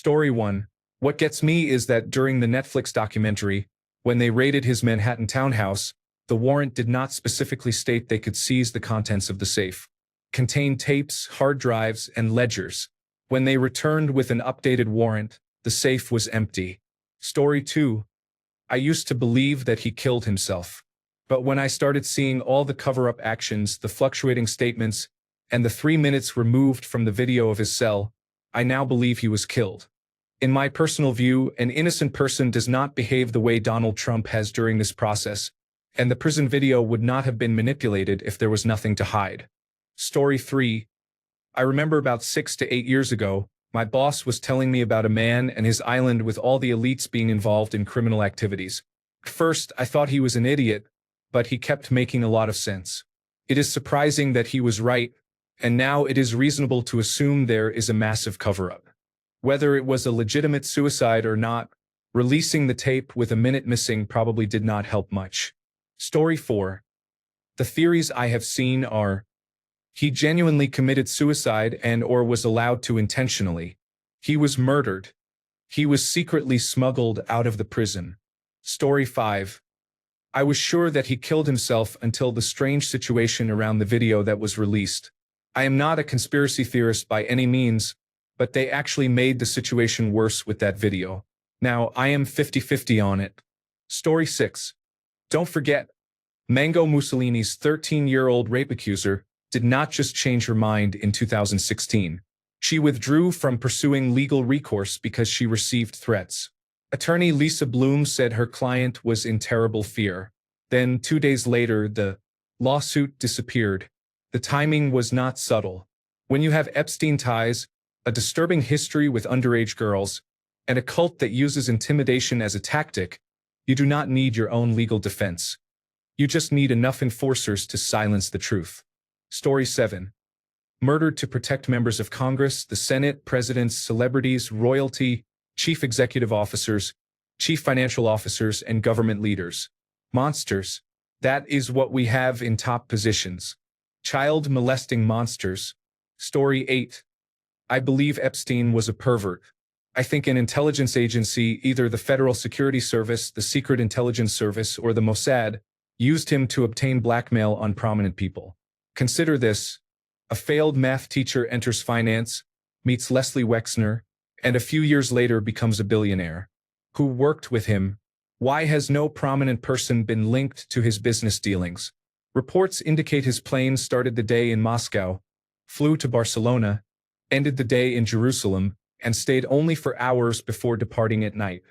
Story 1. What gets me is that during the Netflix documentary, when they raided his Manhattan townhouse, the warrant did not specifically state they could seize the contents of the safe. It contained tapes, hard drives, and ledgers. When they returned with an updated warrant, the safe was empty. Story 2. I used to believe that he killed himself. But when I started seeing all the cover-up actions, the fluctuating statements, and the 3 minutes removed from the video of his cell, I now believe he was killed. In my personal view, an innocent person does not behave the way Donald Trump has during this process, and the prison video would not have been manipulated if there was nothing to hide. Story 3. I remember about 6 to 8 years ago, my boss was telling me about a man and his island with all the elites being involved in criminal activities. At first, I thought he was an idiot, but he kept making a lot of sense. It is surprising that he was right, and now it is reasonable to assume there is a massive cover-up. Whether it was a legitimate suicide or not, releasing the tape with a minute missing probably did not help much. Story 4. The theories I have seen are: he genuinely committed suicide and/or was allowed to intentionally. He was murdered. He was secretly smuggled out of the prison. Story 5. I was sure that he killed himself until the strange situation around the video that was released. I am not a conspiracy theorist by any means, but they actually made the situation worse with that video. Now, I am 50-50 on it. Story 6. Don't forget, Mango Mussolini's 13-year-old rape accuser did not just change her mind in 2016. She withdrew from pursuing legal recourse because she received threats. Attorney Lisa Bloom said her client was in terrible fear. Then, 2 days later, the lawsuit disappeared. The timing was not subtle. When you have Epstein ties, a disturbing history with underage girls, and a cult that uses intimidation as a tactic, you do not need your own legal defense. You just need enough enforcers to silence the truth. Story 7. Murdered to protect members of Congress, the Senate, presidents, celebrities, royalty, chief executive officers, chief financial officers, and government leaders. Monsters. That is what we have in top positions. Child molesting monsters. Story 8. I believe Epstein was a pervert. I think an intelligence agency, either the Federal Security Service, the Secret Intelligence Service, or the Mossad, used him to obtain blackmail on prominent people. Consider this: a failed math teacher enters finance, meets Leslie Wexner, and a few years later becomes a billionaire. Who worked with him? Why has no prominent person been linked to his business dealings? Reports indicate his plane started the day in Moscow, flew to Barcelona, ended the day in Jerusalem, and stayed only for hours before departing at night.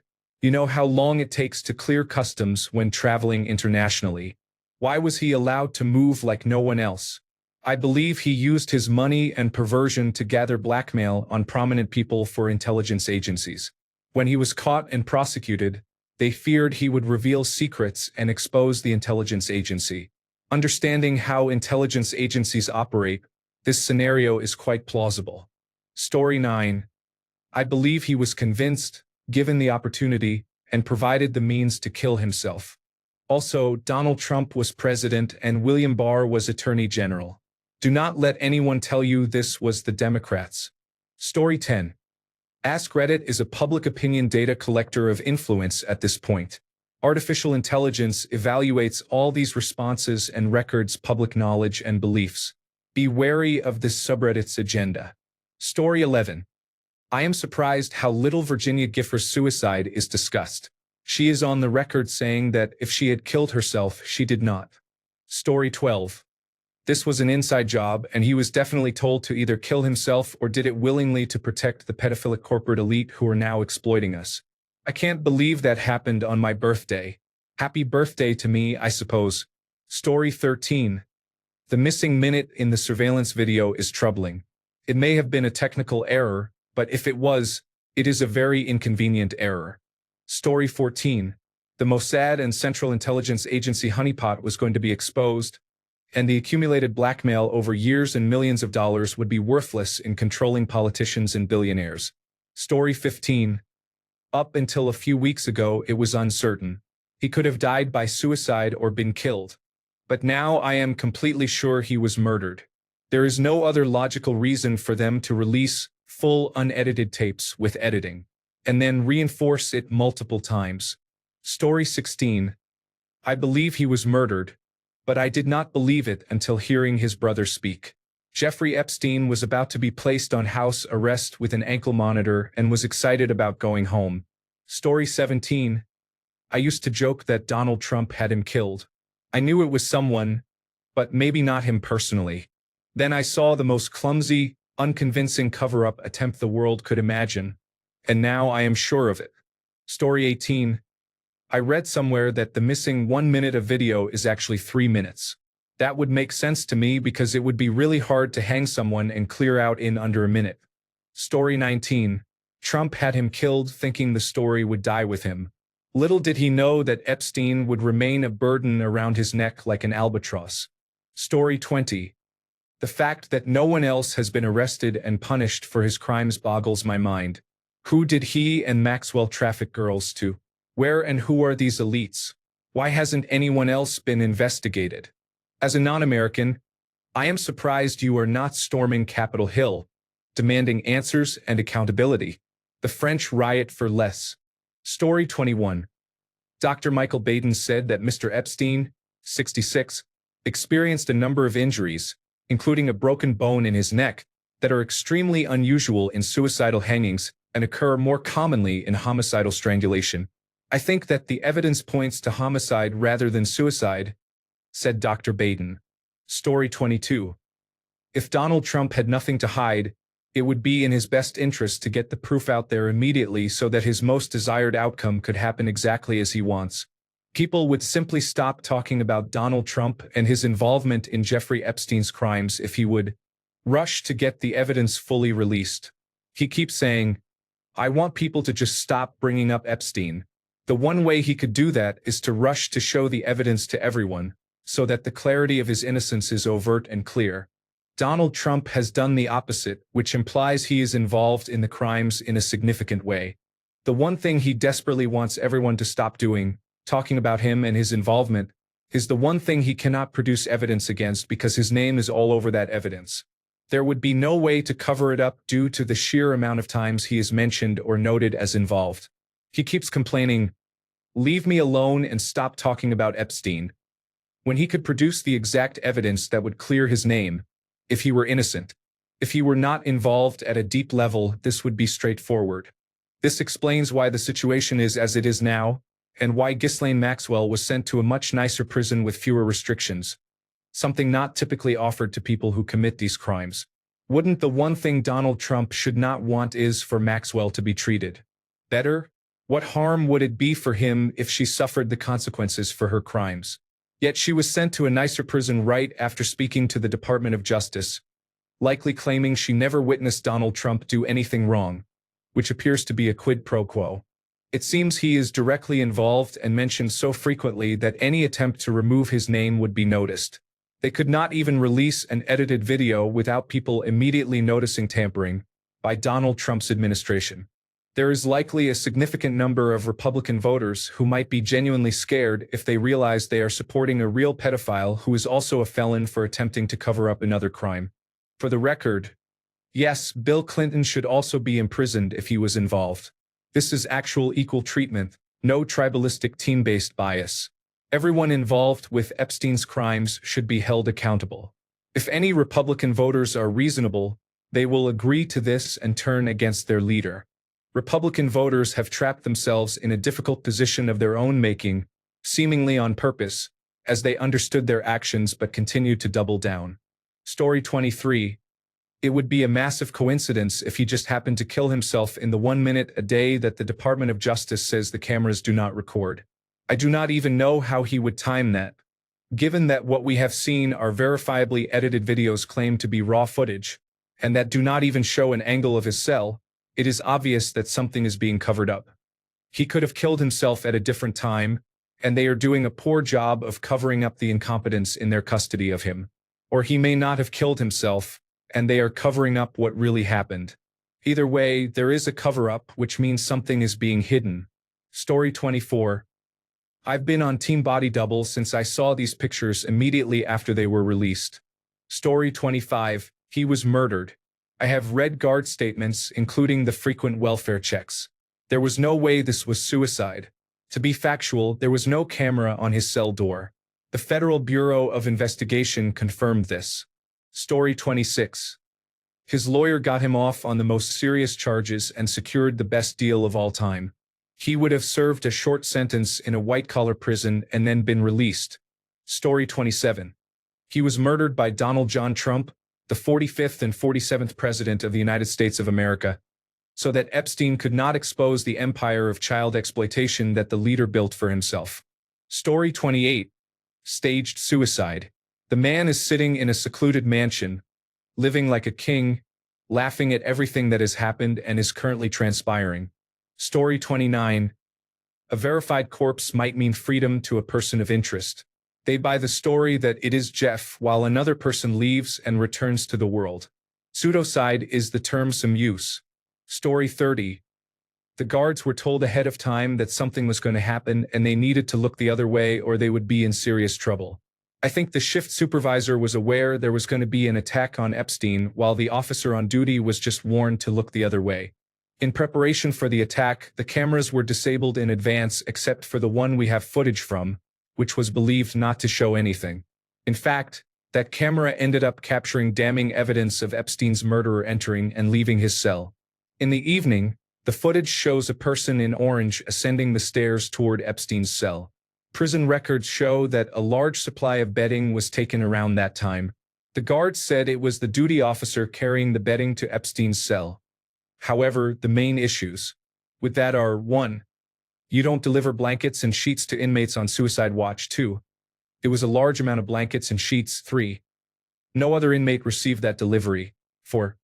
You know how long it takes to clear customs when traveling internationally. Why was he allowed to move like no one else? I believe he used his money and perversion to gather blackmail on prominent people for intelligence agencies. When he was caught and prosecuted, they feared he would reveal secrets and expose the intelligence agency. Understanding how intelligence agencies operate, this scenario is quite plausible. Story 9. I believe he was convinced, given the opportunity, and provided the means to kill himself. Also, Donald Trump was president and William Barr was attorney general. Do not let anyone tell you this was the Democrats. Story 10. AskReddit is a public opinion data collector of influence at this point. Artificial intelligence evaluates all these responses and records public knowledge and beliefs. Be wary of this subreddit's agenda. Story 11. I am surprised how little Virginia Gifford's suicide is discussed. She is on the record saying that if she had killed herself, she did not. Story 12. This was an inside job, and he was definitely told to either kill himself or did it willingly to protect the pedophilic corporate elite who are now exploiting us. I can't believe that happened on my birthday. Happy birthday to me, I suppose. Story 13. The missing minute in the surveillance video is troubling. It may have been a technical error, but if it was, it is a very inconvenient error. Story 14. The Mossad and Central Intelligence Agency honeypot was going to be exposed, and the accumulated blackmail over years and millions of dollars would be worthless in controlling politicians and billionaires. Story 15. Up until a few weeks ago, it was uncertain. He could have died by suicide or been killed. But now I am completely sure he was murdered. There is no other logical reason for them to release full unedited tapes with editing, and then reinforce it multiple times. Story 16. I believe he was murdered, but I did not believe it until hearing his brother speak. Jeffrey Epstein was about to be placed on house arrest with an ankle monitor and was excited about going home. Story 17. I used to joke that Donald Trump had him killed. I knew it was someone, but maybe not him personally. Then I saw the most clumsy, unconvincing cover-up attempt the world could imagine, and now I am sure of it. Story 18. I read somewhere that the missing 1 minute of video is actually 3 minutes. That would make sense to me because it would be really hard to hang someone and clear out in under a minute. Story 19. Trump had him killed thinking the story would die with him. Little did he know that Epstein would remain a burden around his neck like an albatross. Story 20. The fact that no one else has been arrested and punished for his crimes boggles my mind. Who did he and Maxwell traffic girls to? Where and who are these elites? Why hasn't anyone else been investigated? As a non-American, I am surprised you are not storming Capitol Hill, demanding answers and accountability. The French riot for less. Story 21. Dr. Michael Baden said that Mr. Epstein, 66, experienced a number of injuries, including a broken bone in his neck, that are extremely unusual in suicidal hangings and occur more commonly in homicidal strangulation. I think that the evidence points to homicide rather than suicide, said Dr. Baden. Story 22. If Donald Trump had nothing to hide, it would be in his best interest to get the proof out there immediately so that his most desired outcome could happen exactly as he wants. People would simply stop talking about Donald Trump and his involvement in Jeffrey Epstein's crimes if he would rush to get the evidence fully released. He keeps saying, I want people to just stop bringing up Epstein. The one way he could do that is to rush to show the evidence to everyone, so that the clarity of his innocence is overt and clear. Donald Trump has done the opposite, which implies he is involved in the crimes in a significant way. The one thing he desperately wants everyone to stop doing, talking about him and his involvement, is the one thing he cannot produce evidence against because his name is all over that evidence. There would be no way to cover it up due to the sheer amount of times he is mentioned or noted as involved. He keeps complaining, leave me alone and stop talking about Epstein, when he could produce the exact evidence that would clear his name, if he were innocent. If he were not involved at a deep level, this would be straightforward. This explains why the situation is as it is now, and why Ghislaine Maxwell was sent to a much nicer prison with fewer restrictions, something not typically offered to people who commit these crimes. Wouldn't the one thing Donald Trump should not want is for Maxwell to be treated better? What harm would it be for him if she suffered the consequences for her crimes? Yet she was sent to a nicer prison right after speaking to the Department of Justice, likely claiming she never witnessed Donald Trump do anything wrong, which appears to be a quid pro quo. It seems he is directly involved and mentioned so frequently that any attempt to remove his name would be noticed. They could not even release an edited video without people immediately noticing tampering by Donald Trump's administration. There is likely a significant number of Republican voters who might be genuinely scared if they realize they are supporting a real pedophile who is also a felon for attempting to cover up another crime. For the record, yes, Bill Clinton should also be imprisoned if he was involved. This is actual equal treatment, no tribalistic team-based bias. Everyone involved with Epstein's crimes should be held accountable. If any Republican voters are reasonable, they will agree to this and turn against their leader. Republican voters have trapped themselves in a difficult position of their own making, seemingly on purpose, as they understood their actions but continued to double down. Story 23. It would be a massive coincidence if he just happened to kill himself in the 1 minute a day that the Department of Justice says the cameras do not record. I do not even know how he would time that. Given that what we have seen are verifiably edited videos claimed to be raw footage, and that do not even show an angle of his cell, it is obvious that something is being covered up. He could have killed himself at a different time, and they are doing a poor job of covering up the incompetence in their custody of him. Or he may not have killed himself, and they are covering up what really happened. Either way, there is a cover-up, which means something is being hidden. Story 24. I've been on Team Body Double since I saw these pictures immediately after they were released. Story 25. He was murdered. I have read guard statements, including the frequent welfare checks. There was no way this was suicide. To be factual, there was no camera on his cell door. The Federal Bureau of Investigation confirmed this. Story 26. His lawyer got him off on the most serious charges and secured the best deal of all time. He would have served a short sentence in a white-collar prison and then been released. Story 27. He was murdered by Donald John Trump, the 45th and 47th President of the United States of America, so that Epstein could not expose the empire of child exploitation that the leader built for himself. Story 28. Staged suicide. The man is sitting in a secluded mansion, living like a king, laughing at everything that has happened and is currently transpiring. Story 29. A verified corpse might mean freedom to a person of interest. They buy the story that it is Jeff while another person leaves and returns to the world. Pseudocide is the term some use. Story 30. The guards were told ahead of time that something was going to happen and they needed to look the other way or they would be in serious trouble. I think the shift supervisor was aware there was going to be an attack on Epstein while the officer on duty was just warned to look the other way. In preparation for the attack, the cameras were disabled in advance except for the one we have footage from, which was believed not to show anything. In fact, that camera ended up capturing damning evidence of Epstein's murderer entering and leaving his cell. In the evening, the footage shows a person in orange ascending the stairs toward Epstein's cell. Prison records show that a large supply of bedding was taken around that time. The guards said it was the duty officer carrying the bedding to Epstein's cell. However, the main issues with that are 1. You don't deliver blankets and sheets to inmates on suicide watch. 2. It was a large amount of blankets and sheets. 3. No other inmate received that delivery. 4.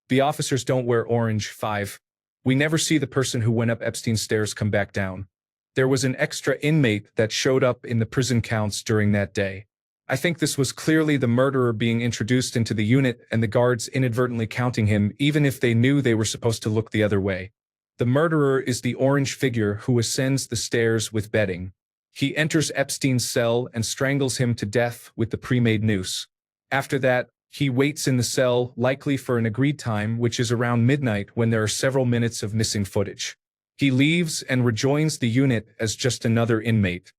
The officers don't wear orange. 5. We never see the person who went up Epstein's stairs come back down. There was an extra inmate that showed up in the prison counts during that day. I think this was clearly the murderer being introduced into the unit and the guards inadvertently counting him even if they knew they were supposed to look the other way. The murderer is the orange figure who ascends the stairs with bedding. He enters Epstein's cell and strangles him to death with the pre-made noose. After that, he waits in the cell, likely for an agreed time, which is around midnight when there are several minutes of missing footage. He leaves and rejoins the unit as just another inmate.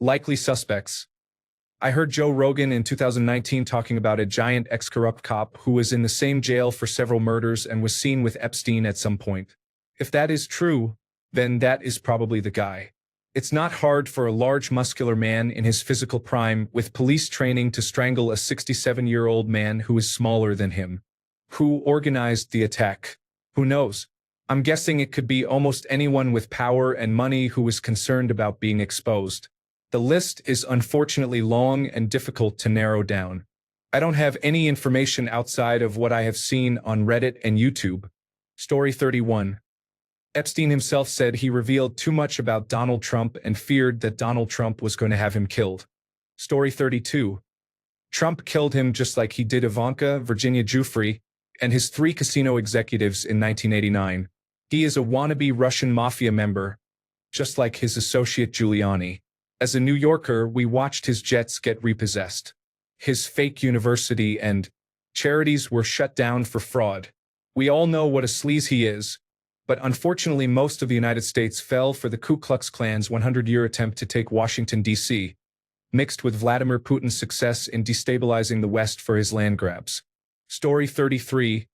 Likely suspects. I heard Joe Rogan in 2019 talking about a giant ex-corrupt cop who was in the same jail for several murders and was seen with Epstein at some point. If that is true, then that is probably the guy. It's not hard for a large muscular man in his physical prime with police training to strangle a 67-year-old man who is smaller than him. Who organized the attack? Who knows? I'm guessing it could be almost anyone with power and money who was concerned about being exposed. The list is unfortunately long and difficult to narrow down. I don't have any information outside of what I have seen on Reddit and YouTube. Story 31. Epstein himself said he revealed too much about Donald Trump and feared that Donald Trump was going to have him killed. Story 32. Trump killed him just like he did Ivanka, Virginia Giuffre, and his 3 casino executives in 1989. He is a wannabe Russian mafia member, just like his associate Giuliani. As a New Yorker, we watched his jets get repossessed. His fake university and charities were shut down for fraud. We all know what a sleaze he is, but unfortunately most of the United States fell for the Ku Klux Klan's 100-year attempt to take Washington, D.C., mixed with Vladimir Putin's success in destabilizing the West for his land grabs. Story 33.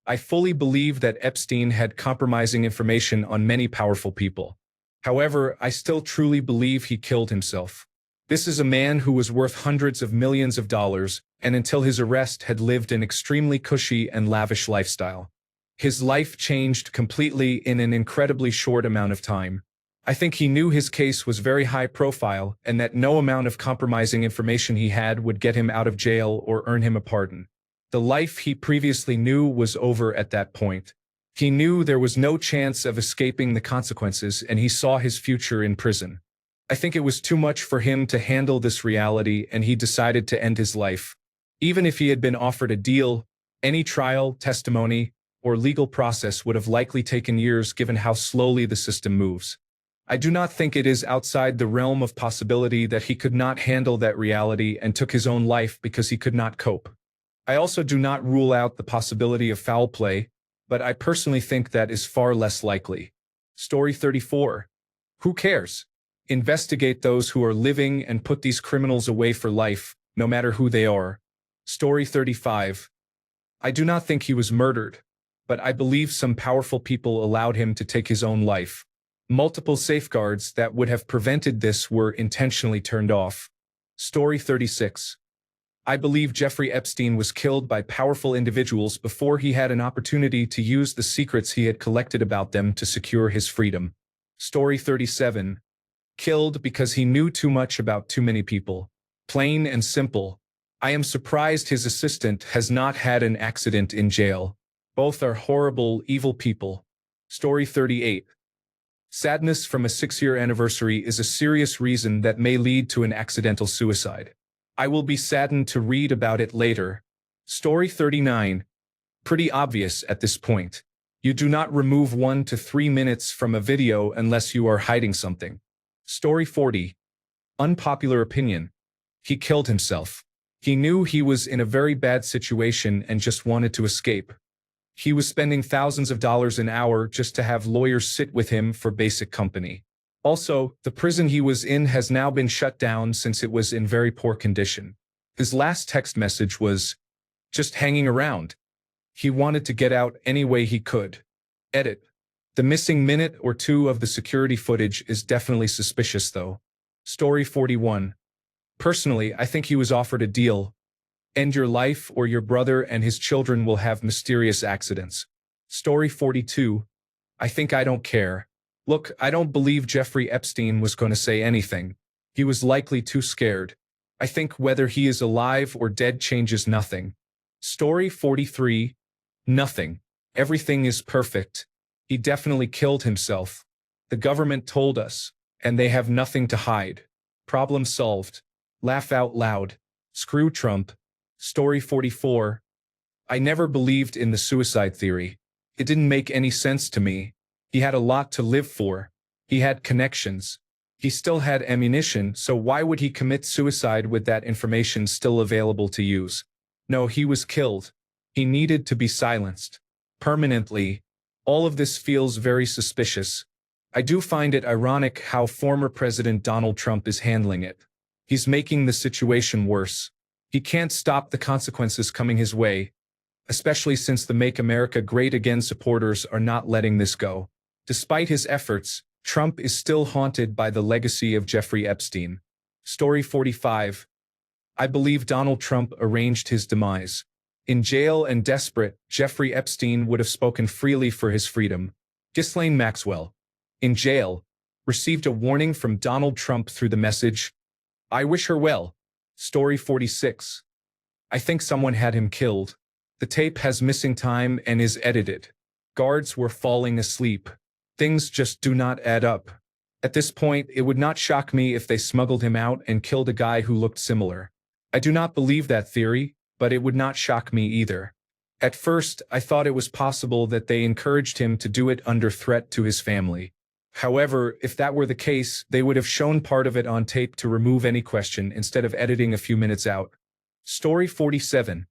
I fully believe that Epstein had compromising information on many powerful people. However, I still truly believe he killed himself. This is a man who was worth hundreds of millions of dollars, and until his arrest had lived an extremely cushy and lavish lifestyle. His life changed completely in an incredibly short amount of time. I think he knew his case was very high profile and that no amount of compromising information he had would get him out of jail or earn him a pardon. The life he previously knew was over at that point. He knew there was no chance of escaping the consequences and he saw his future in prison. I think it was too much for him to handle this reality and he decided to end his life. Even if he had been offered a deal, any trial, testimony, or legal process would have likely taken years given how slowly the system moves. I do not think it is outside the realm of possibility that he could not handle that reality and took his own life because he could not cope. I also do not rule out the possibility of foul play, but I personally think that is far less likely. Story 34. Who cares? Investigate those who are living and put these criminals away for life, no matter who they are. Story 35. I do not think he was murdered, but I believe some powerful people allowed him to take his own life. Multiple safeguards that would have prevented this were intentionally turned off. Story 36. I believe Jeffrey Epstein was killed by powerful individuals before he had an opportunity to use the secrets he had collected about them to secure his freedom. Story 37. Killed because he knew too much about too many people. Plain and simple. I am surprised his assistant has not had an accident in jail. Both are horrible, evil people. Story 38. Sadness from a 6-year anniversary is a serious reason that may lead to an accidental suicide. I will be saddened to read about it later. Story 39. Pretty obvious at this point. You do not remove 1 to 3 minutes from a video unless you are hiding something. Story 40. Unpopular opinion. He killed himself. He knew he was in a very bad situation and just wanted to escape. He was spending thousands of dollars an hour just to have lawyers sit with him for basic company. Also, the prison he was in has now been shut down since it was in very poor condition. His last text message was, "Just hanging around." He wanted to get out any way he could. Edit. The missing minute or two of the security footage is definitely suspicious though. Story 41. Personally, I think he was offered a deal. End your life or your brother and his children will have mysterious accidents. Story 42. I think I don't care. Look, I don't believe Jeffrey Epstein was going to say anything. He was likely too scared. I think whether he is alive or dead changes nothing. Story 43. Nothing. Everything is perfect. He definitely killed himself. The government told us, and they have nothing to hide. Problem solved. Laugh out loud. Screw Trump. Story 44. I never believed in the suicide theory. It didn't make any sense to me. He had a lot to live for. He had connections. He still had ammunition, so why would he commit suicide with that information still available to use? No, he was killed. He needed to be silenced. Permanently. All of this feels very suspicious. I do find it ironic how former President Donald Trump is handling it. He's making the situation worse. He can't stop the consequences coming his way, especially since the Make America Great Again supporters are not letting this go. Despite his efforts, Trump is still haunted by the legacy of Jeffrey Epstein. Story 45. I believe Donald Trump arranged his demise. In jail and desperate, Jeffrey Epstein would have spoken freely for his freedom. Ghislaine Maxwell, in jail, received a warning from Donald Trump through the message, "I wish her well." Story 46. I think someone had him killed. The tape has missing time and is edited. Guards were falling asleep. Things just do not add up. At this point, it would not shock me if they smuggled him out and killed a guy who looked similar. I do not believe that theory, but it would not shock me either. At first, I thought it was possible that they encouraged him to do it under threat to his family. However, if that were the case, they would have shown part of it on tape to remove any question instead of editing a few minutes out. Story 47.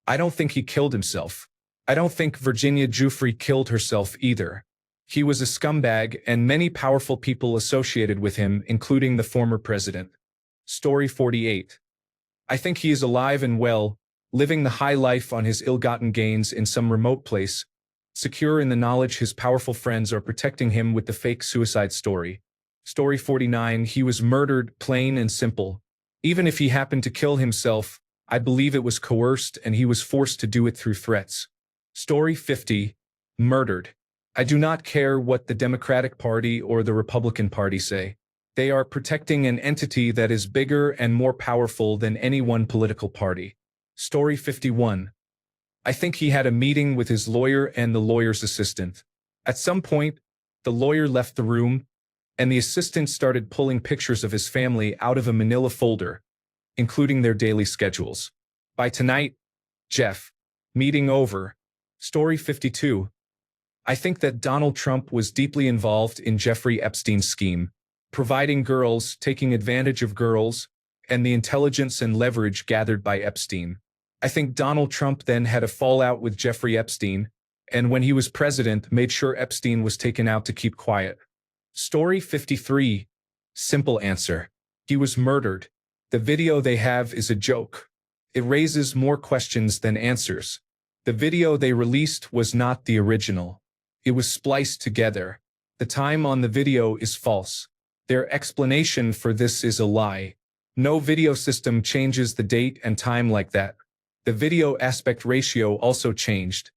I don't think he killed himself. I don't think Virginia Giuffre killed herself either. He was a scumbag and many powerful people associated with him, including the former president. Story 48. I think he is alive and well, living the high life on his ill-gotten gains in some remote place, secure in the knowledge his powerful friends are protecting him with the fake suicide story. Story 49. He was murdered, plain and simple. Even if he happened to kill himself, I believe it was coerced and he was forced to do it through threats. Story 50. Murdered. I do not care what the Democratic Party or the Republican Party say. They are protecting an entity that is bigger and more powerful than any one political party. Story 51. I think he had a meeting with his lawyer and the lawyer's assistant. At some point, the lawyer left the room, and the assistant started pulling pictures of his family out of a manila folder, including their daily schedules. By tonight, Jeff. Meeting over. Story 52. I think that Donald Trump was deeply involved in Jeffrey Epstein's scheme, providing girls, taking advantage of girls, and the intelligence and leverage gathered by Epstein. I think Donald Trump then had a fallout with Jeffrey Epstein, and when he was president, made sure Epstein was taken out to keep quiet. Story 53. Simple answer. He was murdered. The video they have is a joke. It raises more questions than answers. The video they released was not the original. It was spliced together. The time on the video is false. Their explanation for this is a lie. No video system changes the date and time like that. The video aspect ratio also changed.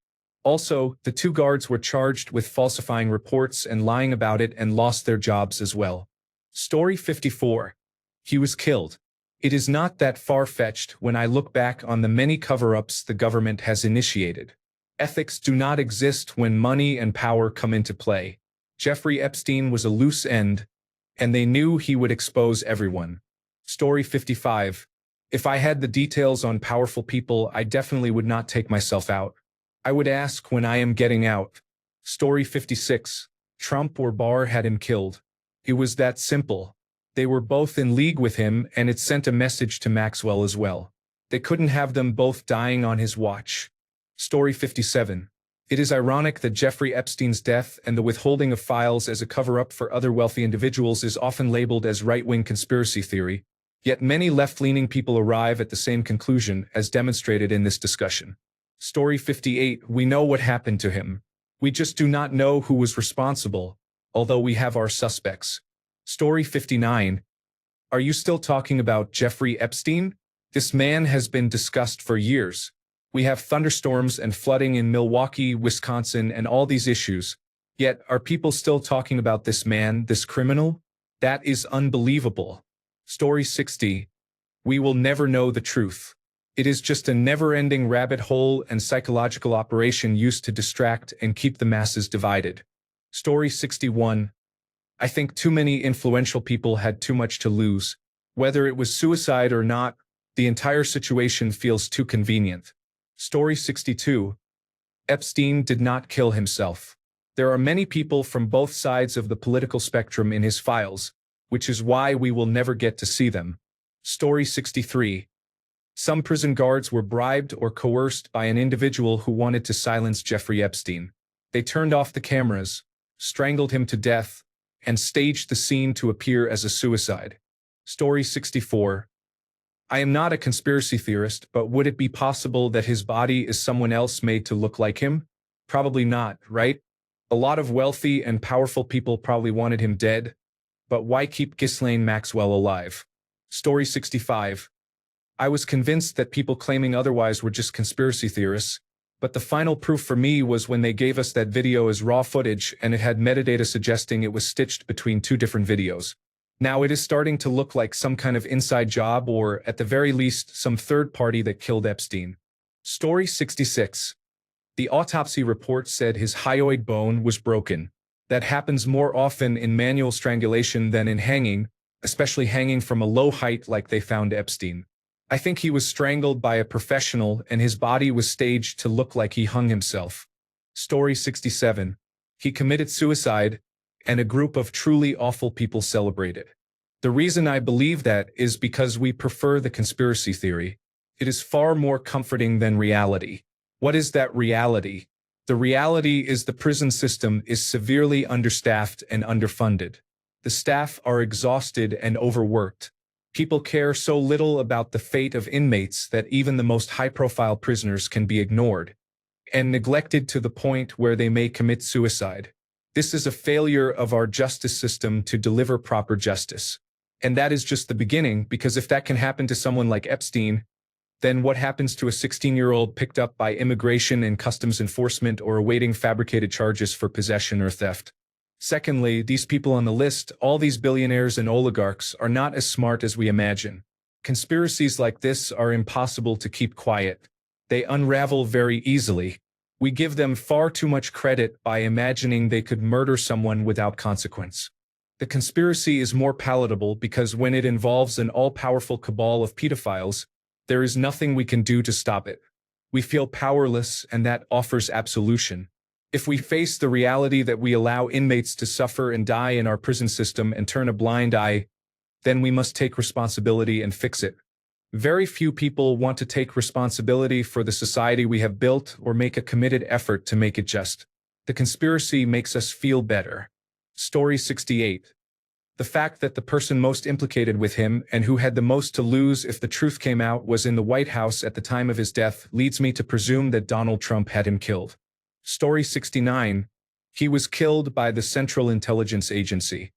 Also, the two guards were charged with falsifying reports and lying about it and lost their jobs as well. Story 54. He was killed. It is not that far-fetched when I look back on the many cover-ups the government has initiated. Ethics do not exist when money and power come into play. Jeffrey Epstein was a loose end, and they knew he would expose everyone. Story 55. If I had the details on powerful people, I definitely would not take myself out. I would ask when I am getting out. Story 56. Trump or Barr had him killed. It was that simple. They were both in league with him, and it sent a message to Maxwell as well. They couldn't have them both dying on his watch. Story 57. It is ironic that Jeffrey Epstein's death and the withholding of files as a cover-up for other wealthy individuals is often labeled as right-wing conspiracy theory, yet many left-leaning people arrive at the same conclusion as demonstrated in this discussion. Story 58. We know what happened to him. We just do not know who was responsible, although we have our suspects. Story 59. Are you still talking about Jeffrey Epstein? This man has been discussed for years. We have thunderstorms and flooding in Milwaukee, Wisconsin, and all these issues. Yet, are people still talking about this man, this criminal? That is unbelievable. Story 60. We will never know the truth. It is just a never-ending rabbit hole and psychological operation used to distract and keep the masses divided. Story 61. I think too many influential people had too much to lose. Whether it was suicide or not, the entire situation feels too convenient. Story 62. Epstein did not kill himself. There are many people from both sides of the political spectrum in his files, which is why we will never get to see them. Story 63. Some prison guards were bribed or coerced by an individual who wanted to silence Jeffrey Epstein. They turned off the cameras, strangled him to death, and staged the scene to appear as a suicide. Story 64. I am not a conspiracy theorist, but would it be possible that his body is someone else made to look like him? Probably not, right? A lot of wealthy and powerful people probably wanted him dead, but why keep Ghislaine Maxwell alive? Story 65. I was convinced that people claiming otherwise were just conspiracy theorists, but the final proof for me was when they gave us that video as raw footage and it had metadata suggesting it was stitched between two different videos. Now it is starting to look like some kind of inside job or, at the very least, some third party that killed Epstein. Story 66. The autopsy report said his hyoid bone was broken. That happens more often in manual strangulation than in hanging, especially hanging from a low height like they found Epstein. I think he was strangled by a professional and his body was staged to look like he hung himself. Story 67. He committed suicide, and a group of truly awful people celebrated. The reason I believe that is because we prefer the conspiracy theory. It is far more comforting than reality. What is that reality? The reality is the prison system is severely understaffed and underfunded. The staff are exhausted and overworked. People care so little about the fate of inmates that even the most high-profile prisoners can be ignored and neglected to the point where they may commit suicide. This is a failure of our justice system to deliver proper justice. And that is just the beginning, because if that can happen to someone like Epstein, then what happens to a 16-year-old picked up by immigration and customs enforcement or awaiting fabricated charges for possession or theft? Secondly, these people on the list, all these billionaires and oligarchs, are not as smart as we imagine. Conspiracies like this are impossible to keep quiet. They unravel very easily. We give them far too much credit by imagining they could murder someone without consequence. The conspiracy is more palatable because when it involves an all-powerful cabal of pedophiles, there is nothing we can do to stop it. We feel powerless, and that offers absolution. If we face the reality that we allow inmates to suffer and die in our prison system and turn a blind eye, then we must take responsibility and fix it. Very few people want to take responsibility for the society we have built or make a committed effort to make it just. The conspiracy makes us feel better. Story 68. The fact that the person most implicated with him and who had the most to lose if the truth came out was in the White House at the time of his death leads me to presume that Donald Trump had him killed. Story 69. He was killed by the Central Intelligence Agency.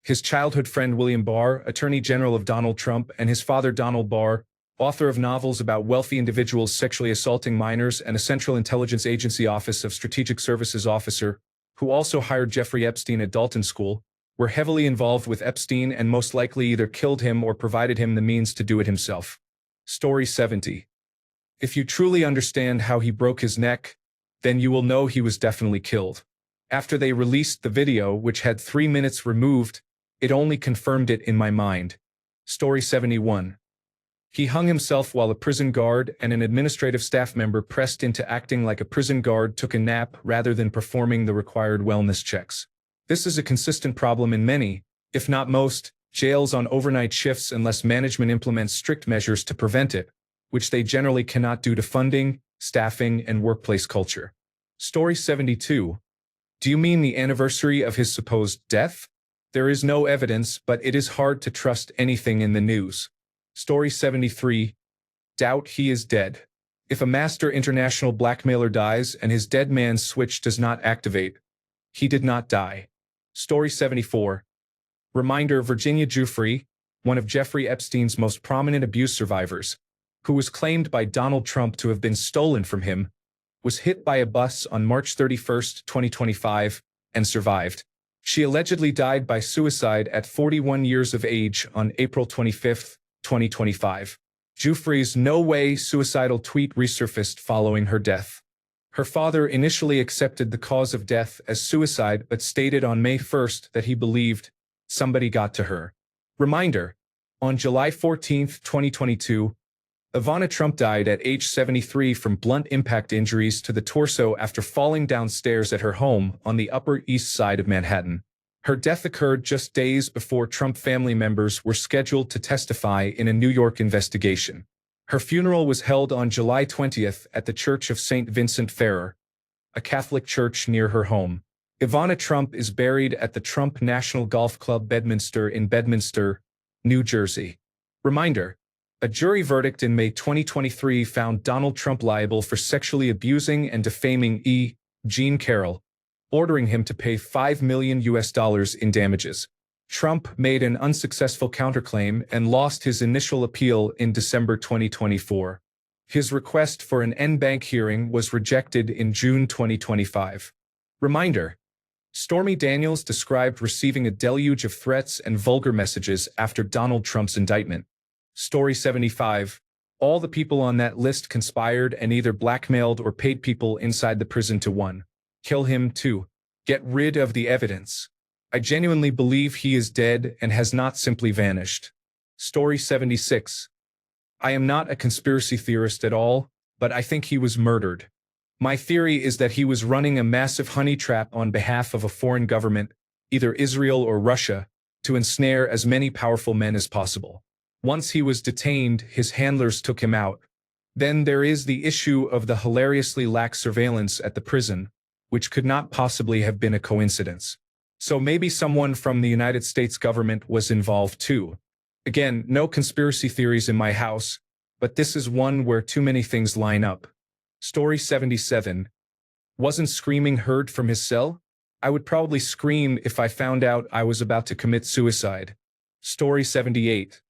His childhood friend William Barr, Attorney General of Donald Trump, and his father Donald Barr, author of novels about wealthy individuals sexually assaulting minors and a Central Intelligence Agency Office of Strategic Services officer, who also hired Jeffrey Epstein at Dalton School, were heavily involved with Epstein and most likely either killed him or provided him the means to do it himself. Story 70. If you truly understand how he broke his neck, then you will know he was definitely killed. After they released the video, which had 3 minutes removed, it only confirmed it in my mind. Story 71. He hung himself while a prison guard and an administrative staff member pressed into acting like a prison guard took a nap rather than performing the required wellness checks. This is a consistent problem in many, if not most, jails on overnight shifts unless management implements strict measures to prevent it, which they generally cannot due to funding, staffing, and workplace culture. Story 72. Do you mean the anniversary of his supposed death? There is no evidence, but it is hard to trust anything in the news. Story 73. Doubt he is dead. If a master international blackmailer dies and his dead man switch does not activate, he did not die. Story 74. Reminder: Virginia Giuffre, one of Jeffrey Epstein's most prominent abuse survivors, who was claimed by Donald Trump to have been stolen from him, was hit by a bus on March 31, 2025, and survived. She allegedly died by suicide at 41 years of age on April 25, 2025. Giuffre's "no way" suicidal tweet resurfaced following her death. Her father initially accepted the cause of death as suicide but stated on May 1 that he believed somebody got to her. Reminder: on July 14, 2022, Ivana Trump died at age 73 from blunt impact injuries to the torso after falling downstairs at her home on the Upper East Side of Manhattan. Her death occurred just days before Trump family members were scheduled to testify in a New York investigation. Her funeral was held on July 20th at the Church of St. Vincent Ferrer, a Catholic church near her home. Ivana Trump is buried at the Trump National Golf Club Bedminster in Bedminster, New Jersey. Reminder: a jury verdict in May 2023 found Donald Trump liable for sexually abusing and defaming Jean Carroll, ordering him to pay $5 million in damages. Trump made an unsuccessful counterclaim and lost his initial appeal in December 2024. His request for an en banc hearing was rejected in June 2025. Reminder: Stormy Daniels described receiving a deluge of threats and vulgar messages after Donald Trump's indictment. Story 75. All the people on that list conspired and either blackmailed or paid people inside the prison to 1. Kill him, 2. Get rid of the evidence. I genuinely believe he is dead and has not simply vanished. Story 76. I am not a conspiracy theorist at all, but I think he was murdered. My theory is that he was running a massive honey trap on behalf of a foreign government, either Israel or Russia, to ensnare as many powerful men as possible. Once he was detained, his handlers took him out. Then there is the issue of the hilariously lax surveillance at the prison, which could not possibly have been a coincidence. So maybe someone from the United States government was involved too. Again, no conspiracy theories in my house, but this is one where too many things line up. Story 77. Wasn't screaming heard from his cell? I would probably scream if I found out I was about to commit suicide. Story 78.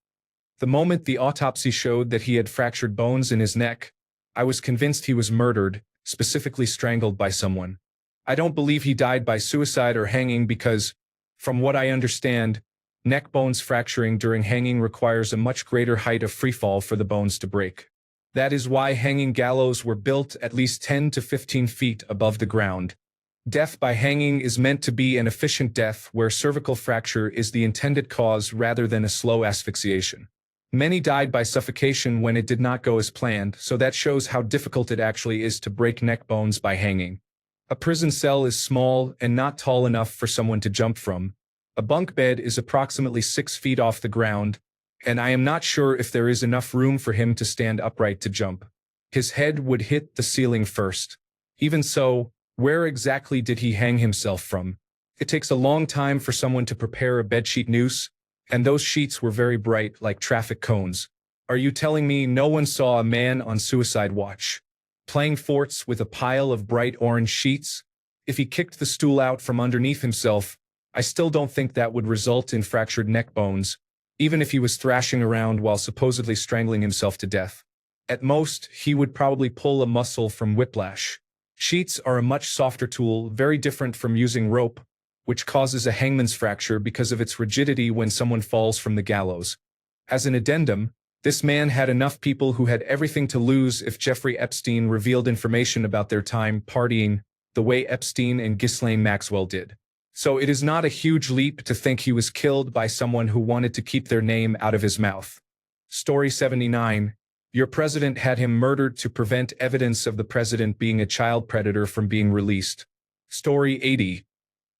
The moment the autopsy showed that he had fractured bones in his neck, I was convinced he was murdered, specifically strangled by someone. I don't believe he died by suicide or hanging because, from what I understand, neck bones fracturing during hanging requires a much greater height of freefall for the bones to break. That is why hanging gallows were built at least 10 to 15 feet above the ground. Death by hanging is meant to be an efficient death where cervical fracture is the intended cause rather than a slow asphyxiation. Many died by suffocation when it did not go as planned, so that shows how difficult it actually is to break neck bones by hanging. A prison cell is small and not tall enough for someone to jump from. A bunk bed is approximately 6 feet off the ground, and I am not sure if there is enough room for him to stand upright to jump. His head would hit the ceiling first. Even so, where exactly did he hang himself from? It takes a long time for someone to prepare a bedsheet noose, and those sheets were very bright like traffic cones. Are you telling me no one saw a man on suicide watch playing forts with a pile of bright orange sheets? If he kicked the stool out from underneath himself, I still don't think that would result in fractured neck bones, even if he was thrashing around while supposedly strangling himself to death. At most, he would probably pull a muscle from whiplash. Sheets are a much softer tool, very different from using rope, which causes a hangman's fracture because of its rigidity when someone falls from the gallows. As an addendum, this man had enough people who had everything to lose if Jeffrey Epstein revealed information about their time partying the way Epstein and Ghislaine Maxwell did. So it is not a huge leap to think he was killed by someone who wanted to keep their name out of his mouth. Story 79. Your president had him murdered to prevent evidence of the president being a child predator from being released. Story 80.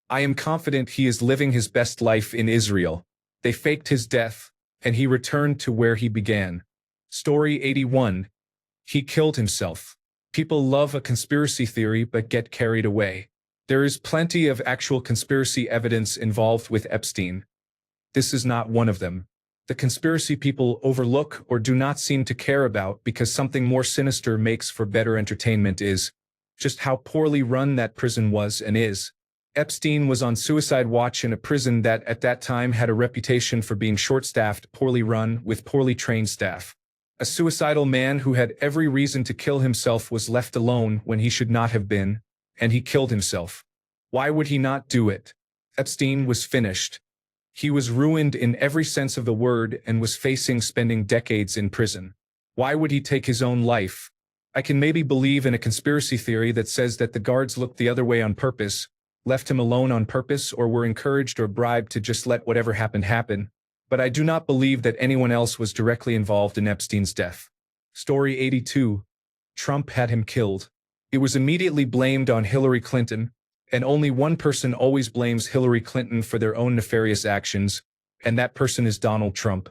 I am confident he is living his best life in Israel. They faked his death, and he returned to where he began. Story 81. He killed himself. People love a conspiracy theory but get carried away. There is plenty of actual conspiracy evidence involved with Epstein. This is not one of them. The conspiracy people overlook or do not seem to care about because something more sinister makes for better entertainment is just how poorly run that prison was and is. Epstein was on suicide watch in a prison that at that time had a reputation for being short-staffed, poorly run, with poorly trained staff. A suicidal man who had every reason to kill himself was left alone when he should not have been, and he killed himself. Why would he not do it? Epstein was finished. He was ruined in every sense of the word and was facing spending decades in prison. Why would he take his own life? I can maybe believe in a conspiracy theory that says that the guards looked the other way on purpose, left him alone on purpose, or were encouraged or bribed to just let whatever happened happen, but I do not believe that anyone else was directly involved in Epstein's death. Story 82. Trump had him killed. It was immediately blamed on Hillary Clinton, and only one person always blames Hillary Clinton for their own nefarious actions, and that person is Donald Trump.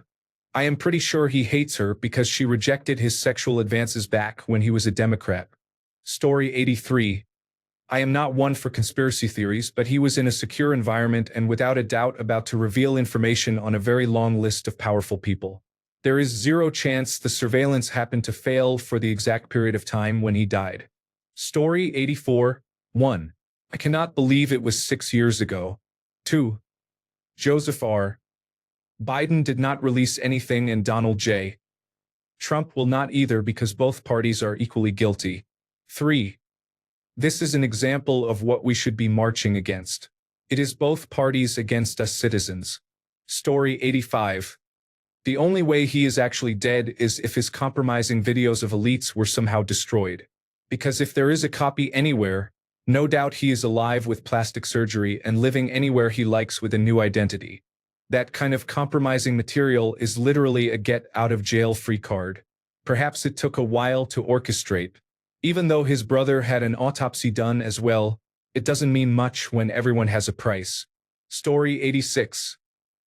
I am pretty sure he hates her because she rejected his sexual advances back when he was a Democrat. Story 83. I am not one for conspiracy theories, but he was in a secure environment and without a doubt about to reveal information on a very long list of powerful people. There is zero chance the surveillance happened to fail for the exact period of time when he died. Story 84. 1. I cannot believe it was 6 years ago. 2. Joseph R. Biden did not release anything and Donald J. Trump will not either because both parties are equally guilty. 3. This is an example of what we should be marching against. It is both parties against us citizens. Story 85. The only way he is actually dead is if his compromising videos of elites were somehow destroyed. Because if there is a copy anywhere, no doubt he is alive with plastic surgery and living anywhere he likes with a new identity. That kind of compromising material is literally a get-out-of-jail-free card. Perhaps it took a while to orchestrate. Even though his brother had an autopsy done as well, it doesn't mean much when everyone has a price. Story 86.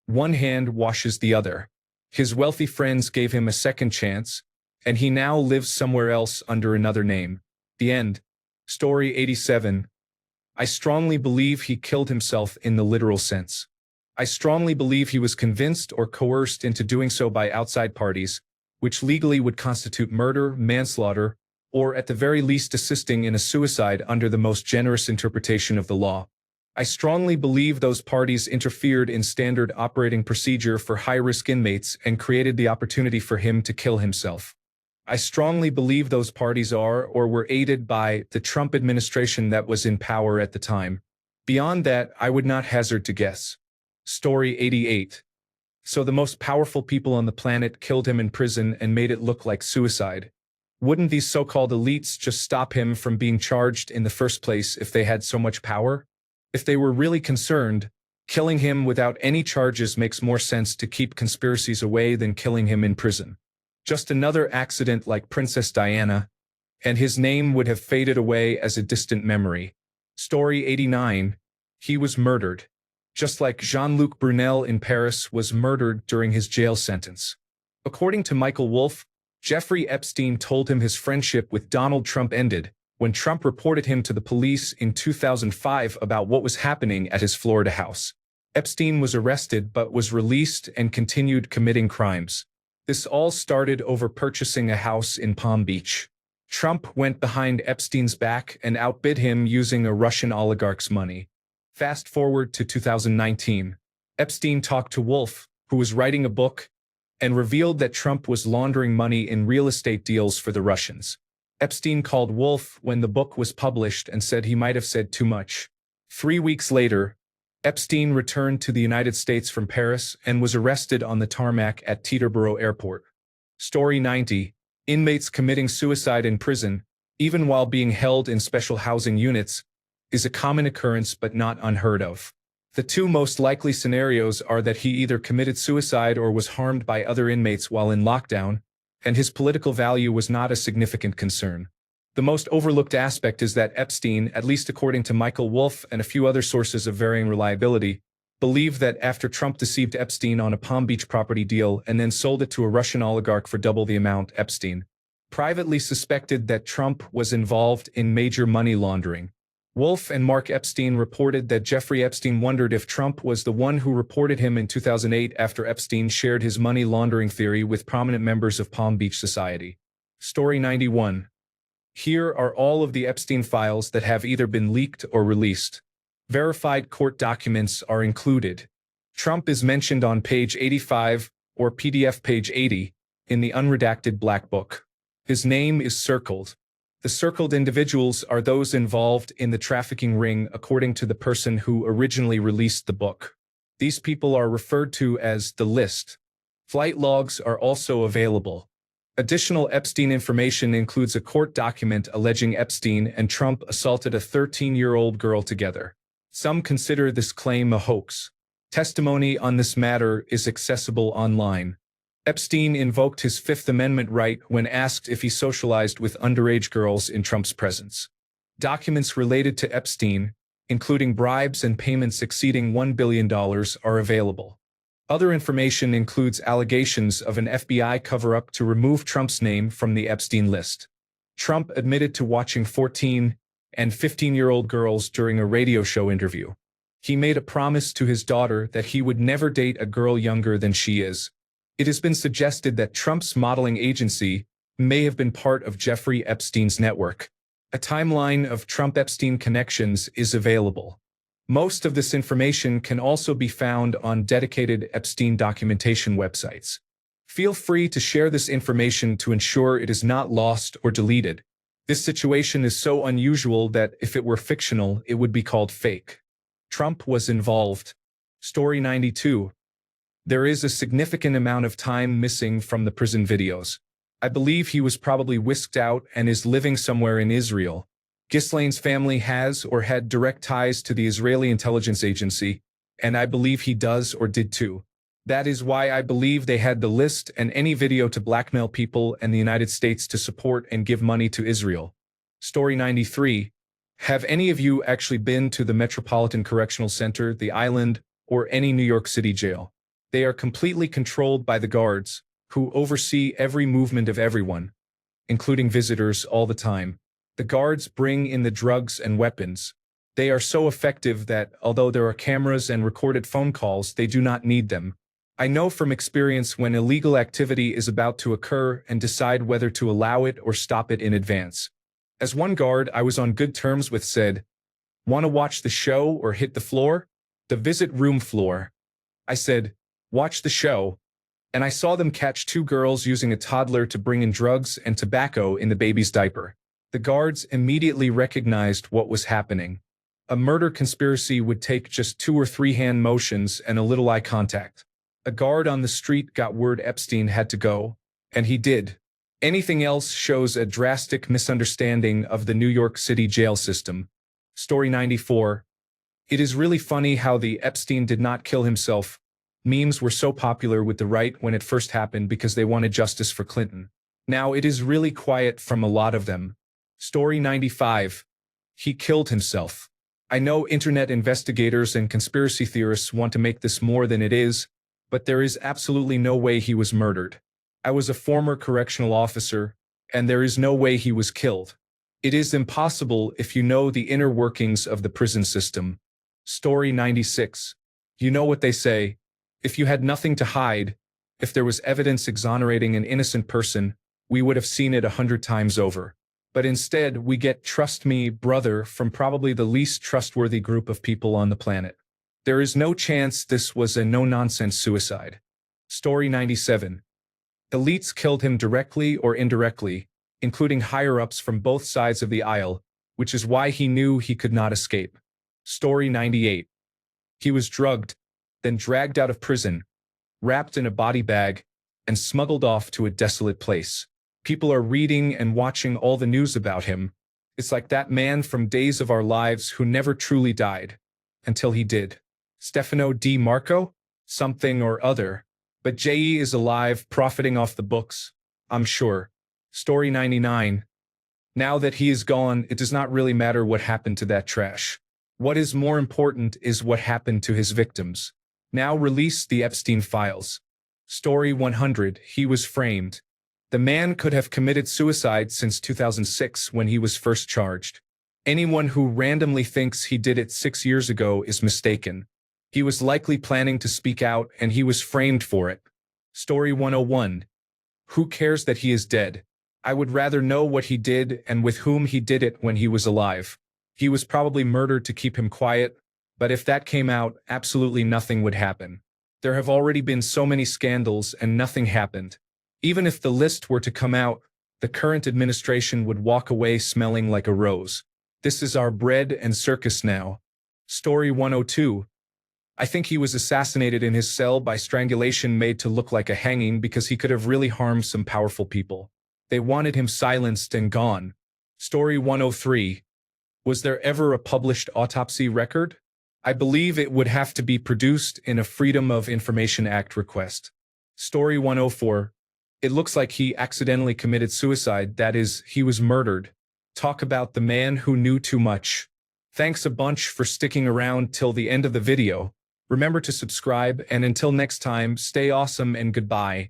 One hand washes the other. His wealthy friends gave him a second chance, and he now lives somewhere else under another name. The end. Story 87. I strongly believe he killed himself in the literal sense. I strongly believe he was convinced or coerced into doing so by outside parties, which legally would constitute murder, manslaughter, or at the very least assisting in a suicide under the most generous interpretation of the law. I strongly believe those parties interfered in standard operating procedure for high-risk inmates and created the opportunity for him to kill himself. I strongly believe those parties are or were aided by the Trump administration that was in power at the time. Beyond that, I would not hazard to guess. Story 88. So the most powerful people on the planet killed him in prison and made it look like suicide. Wouldn't these so-called elites just stop him from being charged in the first place if they had so much power? If they were really concerned, killing him without any charges makes more sense to keep conspiracies away than killing him in prison. Just another accident like Princess Diana, and his name would have faded away as a distant memory. Story 89. He was murdered. just like Jean-Luc Brunel in Paris was murdered during his jail sentence. According to Michael Wolff, Jeffrey Epstein told him his friendship with Donald Trump ended when Trump reported him to the police in 2005 about what was happening at his Florida house. Epstein was arrested but was released and continued committing crimes. This all started over purchasing a house in Palm Beach. Trump went behind Epstein's back and outbid him using a Russian oligarch's money. Fast forward to 2019. Epstein talked to Wolff, who was writing a book, and revealed that Trump was laundering money in real estate deals for the Russians. Epstein called Wolff when the book was published and said he might have said too much. 3 weeks later, Epstein returned to the United States from Paris and was arrested on the tarmac at Teterboro Airport. Story 90. Inmates committing suicide in prison, even while being held in special housing units, is a common occurrence but not unheard of. The two most likely scenarios are that he either committed suicide or was harmed by other inmates while in lockdown, and his political value was not a significant concern. The most overlooked aspect is that Epstein, at least according to Michael Wolff and a few other sources of varying reliability, believed that after Trump deceived Epstein on a Palm Beach property deal and then sold it to a Russian oligarch for double the amount, Epstein privately suspected that Trump was involved in major money laundering. Wolff and Mark Epstein reported that Jeffrey Epstein wondered if Trump was the one who reported him in 2008 after Epstein shared his money laundering theory with prominent members of Palm Beach society. Story 91. Here are all of the Epstein files that have either been leaked or released. Verified court documents are included. Trump is mentioned on page 85 or PDF page 80 in the unredacted Black Book. His name is circled. The circled individuals are those involved in the trafficking ring according to the person who originally released the book. These people are referred to as the list. Flight logs are also available. Additional Epstein information includes a court document alleging Epstein and Trump assaulted a 13-year-old girl together. Some consider this claim a hoax. Testimony on this matter is accessible online. Epstein invoked his Fifth Amendment right when asked if he socialized with underage girls in Trump's presence. Documents related to Epstein, including bribes and payments exceeding $1 billion, are available. Other information includes allegations of an FBI cover-up to remove Trump's name from the Epstein list. Trump admitted to watching 14- and 15-year-old girls during a radio show interview. He made a promise to his daughter that he would never date a girl younger than she is. It has been suggested that Trump's modeling agency may have been part of Jeffrey Epstein's network. A timeline of Trump-Epstein connections is available. Most of this information can also be found on dedicated Epstein documentation websites. Feel free to share this information to ensure it is not lost or deleted. This situation is so unusual that if it were fictional, it would be called fake. Trump was involved. Story 92. There is a significant amount of time missing from the prison videos. I believe he was probably whisked out and is living somewhere in Israel. Ghislaine's family has or had direct ties to the Israeli intelligence agency, and I believe he does or did too. That is why I believe they had the list and any video to blackmail people and the United States to support and give money to Israel. Story 93. Have any of you actually been to the Metropolitan Correctional Center, the Island, or any New York City jail? They are completely controlled by the guards, who oversee every movement of everyone, including visitors, all the time. The guards bring in the drugs and weapons. They are so effective that, although there are cameras and recorded phone calls, they do not need them. I know from experience when illegal activity is about to occur and decide whether to allow it or stop it in advance. As one guard I was on good terms with said, "Want to watch the show or hit the floor? The visit room floor." I said, "Watch the show," and I saw them catch 2 girls using a toddler to bring in drugs and tobacco in the baby's diaper. The guards immediately recognized what was happening. A murder conspiracy would take just 2 or 3 hand motions and a little eye contact. A guard on the street got word Epstein had to go, and he did. Anything else shows a drastic misunderstanding of the New York City jail system. Story 94. It is really funny how the Epstein did not kill himself memes were so popular with the right when it first happened because they wanted justice for Clinton. Now it is really quiet from a lot of them. Story 95. He killed himself. I know internet investigators and conspiracy theorists want to make this more than it is, but there is absolutely no way he was murdered. I was a former correctional officer, and there is no way he was killed. It is impossible if you know the inner workings of the prison system. Story 96. You know what they say. If you had nothing to hide, if there was evidence exonerating an innocent person, we would have seen it 100 times over. But instead, we get "trust me, brother" from probably the least trustworthy group of people on the planet. There is no chance this was a no-nonsense suicide. Story 97. Elites killed him directly or indirectly, including higher-ups from both sides of the aisle, which is why he knew he could not escape. Story 98. He was drugged, then dragged out of prison, wrapped in a body bag, and smuggled off to a desolate place. People are reading and watching all the news about him. It's like that man from Days of Our Lives who never truly died. Until he did. Stefano Di Marco? Something or other. But J.E. is alive, profiting off the books, I'm sure. Story 99. Now that he is gone, it does not really matter what happened to that trash. What is more important is what happened to his victims. Now release the Epstein files. Story 100. He was framed. The man could have committed suicide since 2006 when he was first charged. Anyone who randomly thinks he did it 6 years ago is mistaken. He was likely planning to speak out and he was framed for it. Story 101. Who cares that he is dead? I would rather know what he did and with whom he did it when he was alive. He was probably murdered to keep him quiet, but if that came out, absolutely nothing would happen. There have already been so many scandals and nothing happened. Even if the list were to come out, the current administration would walk away smelling like a rose. This is our bread and circus now. Story 102. I think he was assassinated in his cell by strangulation made to look like a hanging because he could have really harmed some powerful people. They wanted him silenced and gone. Story 103. Was there ever a published autopsy record? I believe it would have to be produced in a Freedom of Information Act request. Story 104. It looks like he accidentally committed suicide, that is, he was murdered. Talk about the man who knew too much. Thanks a bunch for sticking around till the end of the video. Remember to subscribe, and until next time, stay awesome and goodbye.